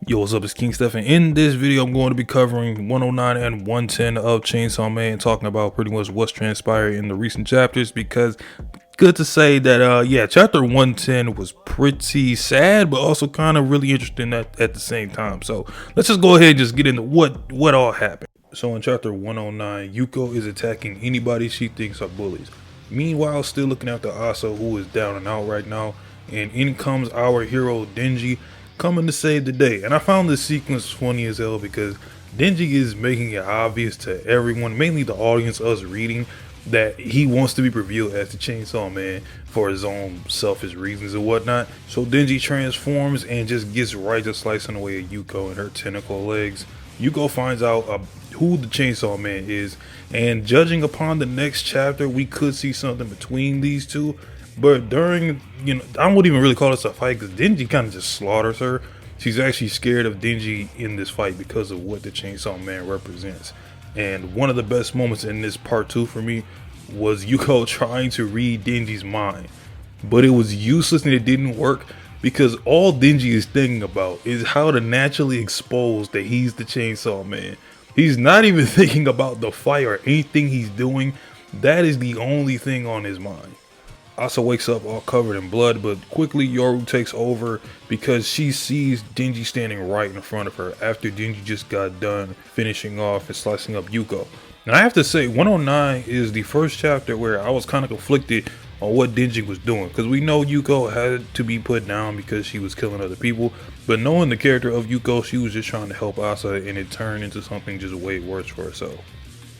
Yo, what's up? It's King Steph, and in this video, I'm going to be covering 109 and 110 of Chainsaw Man, talking about pretty much what's transpired in the recent chapters. Because good to say that, yeah, chapter 110 was pretty sad, but also kind of really interesting at the same time. So let's just go ahead and just get into what all happened. So in chapter 109, Yuko is attacking anybody she thinks are bullies. Meanwhile, still looking after Asa, who is down and out right now, and in comes our hero Denji, coming to save the day. And I found this sequence funny as hell because Denji is making it obvious to everyone, mainly the audience, us reading, that he wants to be revealed as the Chainsaw Man for his own selfish reasons and whatnot. So Denji transforms and just gets right to slicing away at Yuko and her tentacle legs. Yuko finds out who the Chainsaw Man is, and judging upon the next chapter, we could see something between these two. But during, I wouldn't even really call this a fight because Denji kind of just slaughters her. She's actually scared of Denji in this fight because of what the Chainsaw Man represents. And one of the best moments in this part 2 for me was Yuko trying to read Denji's mind. But it was useless and it didn't work because all Denji is thinking about is how to naturally expose that he's the Chainsaw Man. He's not even thinking about the fight or anything he's doing. That is the only thing on his mind. Asa wakes up all covered in blood, but quickly Yoru takes over because she sees Denji standing right in front of her after Denji just got done finishing off and slicing up Yuko. Now I have to say 109 is the first chapter where I was kind of conflicted on what Denji was doing, because we know Yuko had to be put down because she was killing other people, but knowing the character of Yuko, she was just trying to help Asa and it turned into something just way worse for herself.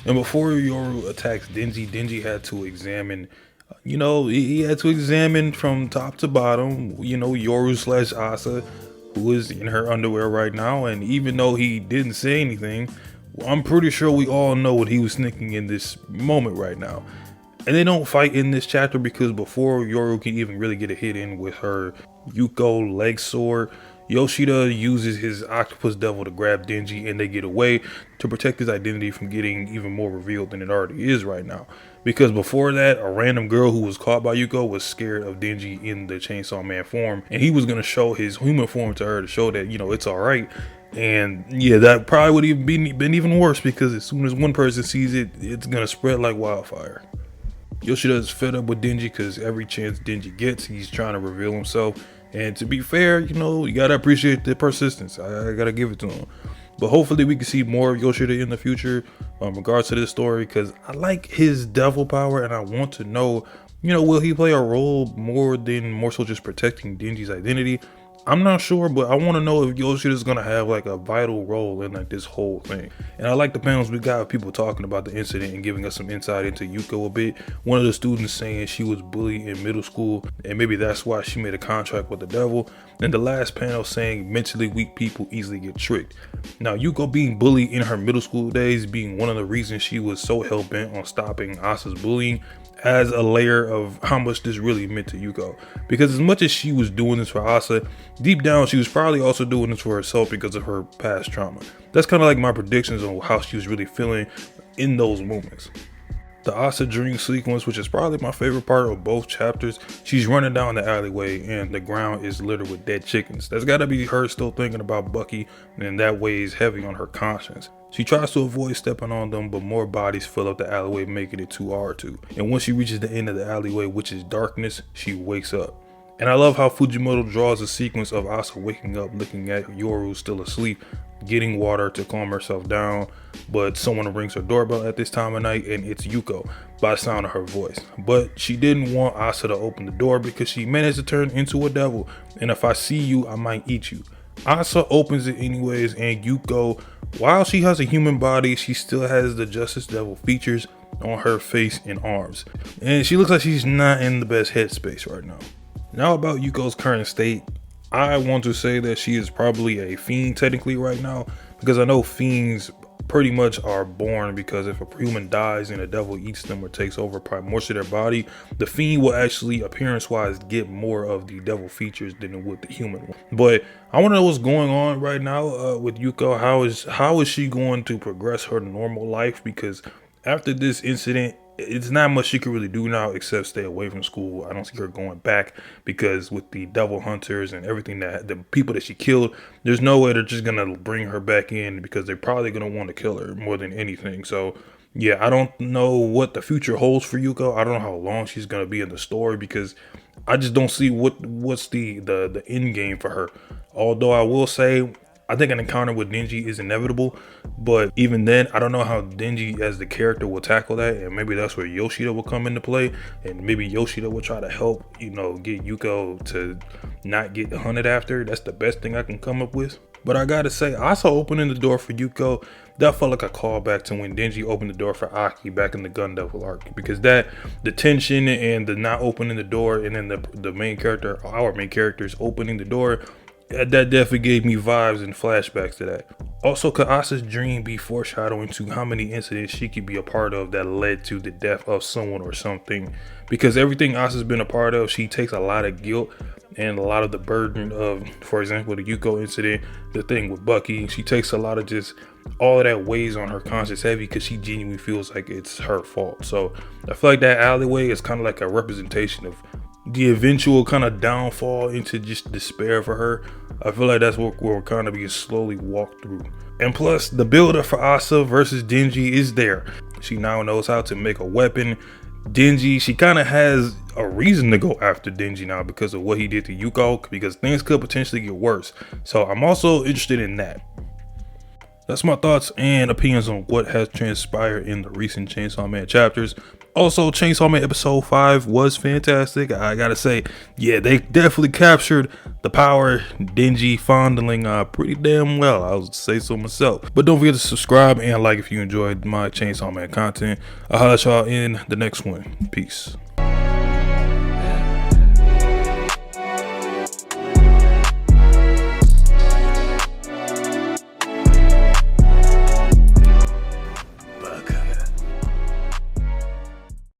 And before Yoru attacks Denji, Denji had to examine he had to examine from top to bottom, Yoru slash Asa, who is in her underwear right now. And even though he didn't say anything, I'm pretty sure we all know what he was thinking in this moment right now. And they don't fight in this chapter because before Yoru can even really get a hit in with her Yuko leg sword, Yoshida uses his octopus devil to grab Denji and they get away to protect his identity from getting even more revealed than it already is right now. Because before that, a random girl who was caught by Yuko was scared of Denji in the Chainsaw Man form, and he was going to show his human form to her to show that, it's alright. And yeah, that probably would have been even worse because as soon as one person sees it, it's going to spread like wildfire. Yoshida is fed up with Denji because every chance Denji gets, he's trying to reveal himself. And to be fair, you gotta appreciate the persistence. I gotta give it to him. But hopefully we can see more of Yoshida in the future in regards to this story, because I like his devil power and I want to know, will he play a role more so just protecting Denji's identity? I'm not sure, but I want to know if Yoshida is going to have like a vital role in like this whole thing. And I like the panels we got of people talking about the incident and giving us some insight into Yuko a bit. One of the students saying she was bullied in middle school and maybe that's why she made a contract with the devil. And the last panel saying mentally weak people easily get tricked. Now Yuko being bullied in her middle school days being one of the reasons she was so hell-bent on stopping Asa's bullying adds a layer of how much this really meant to Yuko. Because as much as she was doing this for Asa, deep down she was probably also doing this for herself because of her past trauma. That's kind of like my predictions on how she was really feeling in those moments. The Asa dream sequence, which is probably my favorite part of both chapters, she's running down the alleyway and the ground is littered with dead chickens. That's gotta be her still thinking about Bucky, and that weighs heavy on her conscience. She tries to avoid stepping on them, but more bodies fill up the alleyway, making it too hard to. And once she reaches the end of the alleyway, which is darkness, she wakes up. And I love how Fujimoto draws a sequence of Asa waking up, looking at Yoru still asleep, getting water to calm herself down, but someone rings her doorbell at this time of night and it's Yuko by the sound of her voice. But she didn't want Asa to open the door because she managed to turn into a devil, and if I see you, I might eat you. Asa opens it anyways, and Yuko, while she has a human body, she still has the Justice Devil features on her face and arms, and she looks like she's not in the best headspace right now. Now about Yuko's current state, I want to say that she is probably a fiend technically right now, because I know fiends pretty much are born because if a human dies and a devil eats them or takes over probably most of their body, the fiend will actually appearance wise get more of the devil features than it would the human one. But I want to know what's going on right now with Yuko. How is she going to progress her normal life? Because after this incident, it's not much she can really do now except stay away from school. I don't see her going back because with the devil hunters and everything, that the people that she killed, there's no way they're just gonna bring her back in because they're probably gonna want to kill her more than anything. So yeah, I don't know what the future holds for Yuko. I don't know how long she's gonna be in the story because I just don't see what's the end game for her. Although I will say, I think an encounter with Denji is inevitable, but even then, I don't know how Denji as the character will tackle that, and maybe that's where Yoshida will come into play, and maybe Yoshida will try to help, get Yuko to not get hunted after. That's the best thing I can come up with. But I gotta say, Asa opening the door for Yuko, that felt like a callback to when Denji opened the door for Aki back in the Gun Devil arc, because the tension and the not opening the door, and then the main character, our main characters opening the door, that definitely gave me vibes and flashbacks to that. Also, could Asa's dream be foreshadowing to how many incidents she could be a part of that led to the death of someone or something? Because everything Asa's been a part of, she takes a lot of guilt and a lot of the burden of, for example, the Yuko incident, the thing with Bucky. She takes a lot of just all of that weighs on her conscience heavy because she genuinely feels like it's her fault. So I feel like that alleyway is kind of like a representation of the eventual kind of downfall into just despair for her. I feel like that's what we're kind of being slowly walked through. And plus, the build up for Asa versus Denji is there. She now knows how to make a weapon. Denji, she kind of has a reason to go after Denji now because of what he did to Yuko, because things could potentially get worse. So I'm also interested in that. That's my thoughts and opinions on what has transpired in the recent Chainsaw Man chapters. Also, Chainsaw Man episode 5 was fantastic. I gotta say, yeah, they definitely captured the power Denji fondling pretty damn well. I would say so myself. But don't forget to subscribe and like if you enjoyed my Chainsaw Man content. I'll holler at y'all in the next one. Peace.